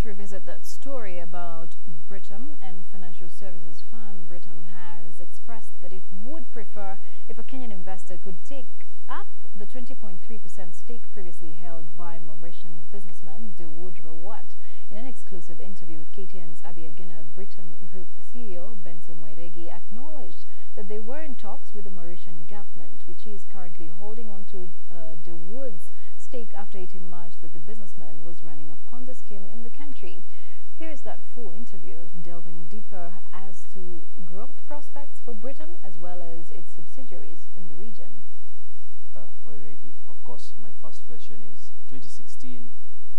revisit that story about Britam and financial services firm. Britam has expressed that it would prefer if a Kenyan investor could take up the 20.3% stake previously held by Mauritian businessman Dawood Rawat. In an exclusive interview with KTN's Abiagina, Britam Group CEO Benson Wairegi acknowledged that they were in talks with the Mauritian government, which is currently holding on to Dawood's stake after it emerged that the businessman was running a Ponzi scheme in the country. Here's that full interview, delving deeper as to growth prospects for Britam as well as its subsidiaries in the region. Wairegi, of course, my first question is 2016.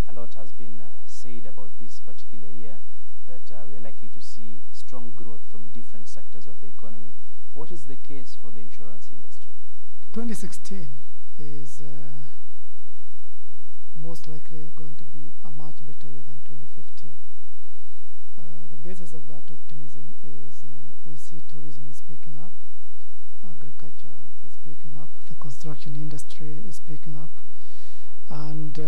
A lot has been said about this particular year, that we are likely to see strong growth from different sectors of the economy. What is the case for the insurance industry? 2016 is most likely going to be a much better year than 2015. The basis of that optimism is we see tourism is picking up, agriculture is picking up, the construction industry is picking up, and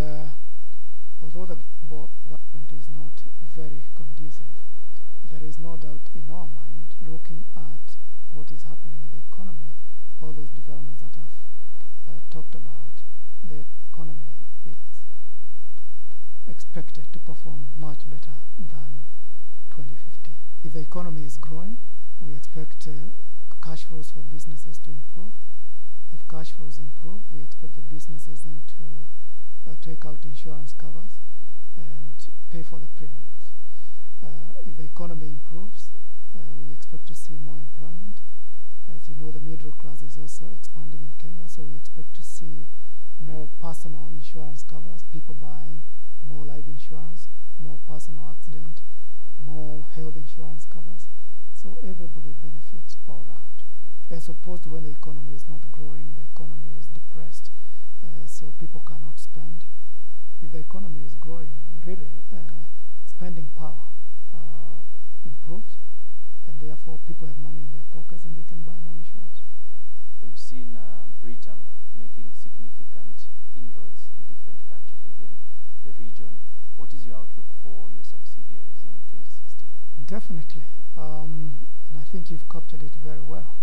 although the global environment is not very conducive, there is no doubt in our mind, looking at what is happening in the economy, all those developments that I've talked about, the economy is expected to perform much better than 2015. If the economy is growing, we expect cash flows for businesses to improve. If cash flows improve, we expect the businesses then to take out insurance covers and pay for the premiums. If the economy improves, we expect to see more employment. As you know, the middle class is also expanding in Kenya, so we expect to see more personal insurance covers, people buying more life insurance, more personal accident, more health insurance covers. So everybody benefits all round. As opposed to when the economy is not growing, the economy is depressed, so people cannot spend. If the economy is growing, really, spending power improves, and therefore people have money in their pockets and they can buy more insurance. We've seen Britam making significant inroads in different countries within the region. What is your outlook for your subsidiaries in 2016? Definitely, and I think you've captured it very well.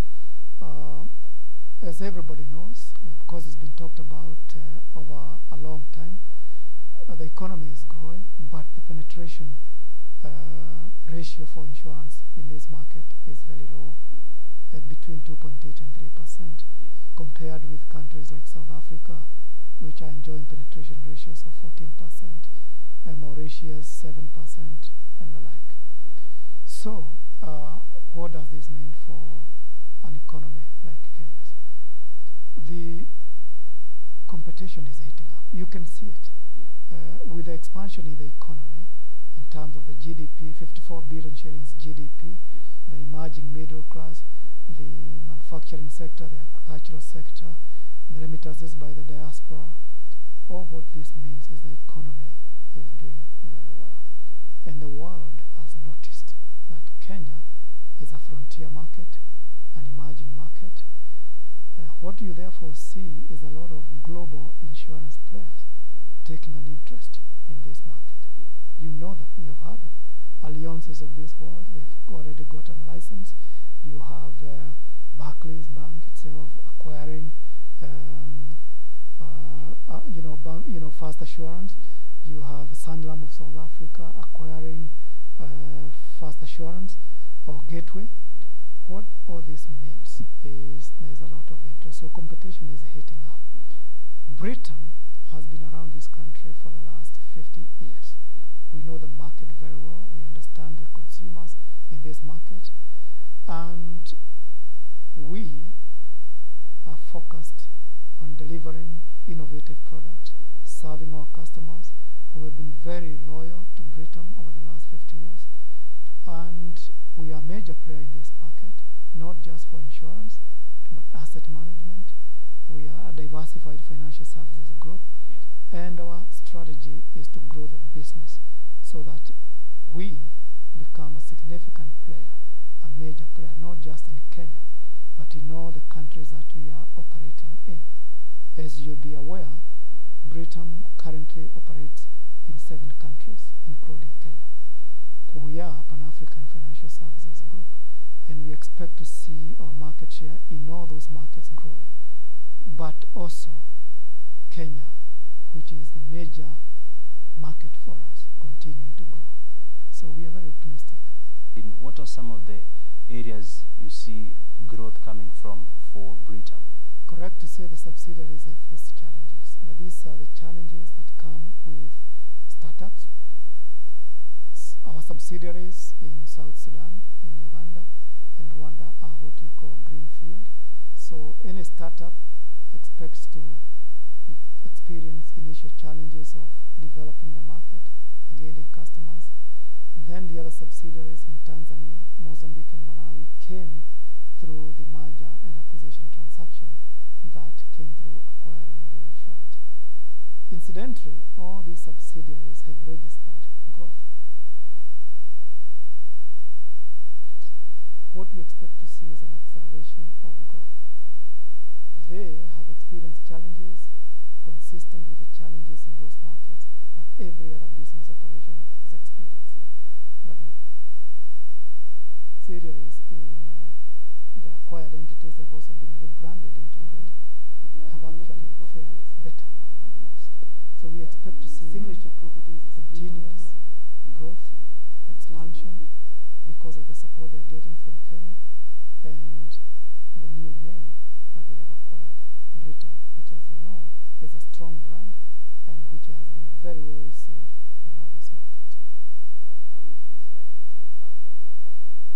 As everybody knows, because it's been talked about over a long time, the economy is growing, but the penetration ratio for insurance in this market is very low, at between 2.8 and 3%, yes, compared with countries like South Africa, which are enjoying penetration ratios of 14%, and Mauritius 7%, and the like. So, what does this mean for an economy like Kenya's? The competition is heating up. You can see it. Yeah. With the expansion in the economy, in terms of the GDP, 54 billion shillings GDP, the emerging middle class, the manufacturing sector, the agricultural sector, the remittances by the diaspora, all what this means is the economy is doing very well. And the world has noticed that Kenya is a frontier market, an emerging market. What you therefore see is a lot of global insurance players taking an interest in this market. You know them, you've heard them. Alliances of this world, they've already gotten a license. You have Barclays Bank itself acquiring, Fast Assurance. You have Sanlam of South Africa acquiring Fast Assurance or Gateway. What all this means is there's a lot of interest, so competition is heating up. Britam has been around this country for the last 50 years. We know the market very well. We understand the consumers in this market, and we are focused on delivering innovative products, serving our customers who have been very loyal to Britam over the last 50 years. And we are a major player in this market, not just for insurance, but asset management. We are a diversified financial services group, and our strategy is to grow the business so that we become a significant player, a major player, not just in Kenya, but in all the countries that we are operating in. As you'll be aware, Britam currently operates in 7 countries, including Kenya. expect to see our market share in all those markets growing, but also Kenya, which is the major market for us, continuing to grow. So we are very optimistic. What are some of the areas you see growth coming from for Britam? Correct to say the subsidiaries have faced challenges, but these are the challenges that come with startups. Our subsidiaries in South Sudan, in Uganda, and Rwanda are what you call greenfield. So any startup expects to experience initial challenges of developing the market, gaining customers. Then the other subsidiaries in Tanzania, Mozambique, and Malawi came through the merger and acquisition transaction that came through acquiring Real Insurance. Incidentally, all these subsidiaries have registered growth. What we expect to see is an acceleration of growth. They have experienced challenges consistent with the challenges in those markets that every other business operation is experiencing. But subsidiaries in the acquired entities have also been rebranded into Britam, have actually fared better than most. So we expect to see continuous growth, expansion, because of the support they are getting from Kenya and the new name that they have acquired, Britam, which, as you know, is a strong brand and which has been very well received in all these markets. And how is this likely to impact on your bottom line?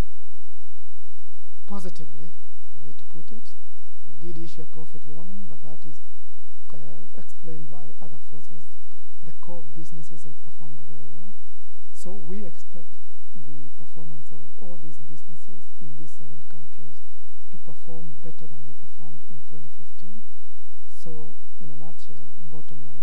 Positively, the way to put it. We did issue a profit warning, but that is explained by other forces. The core businesses have performed very well. So we expect the performance of all these businesses in these 7 countries to perform better than they performed in 2015. So in a nutshell, bottom line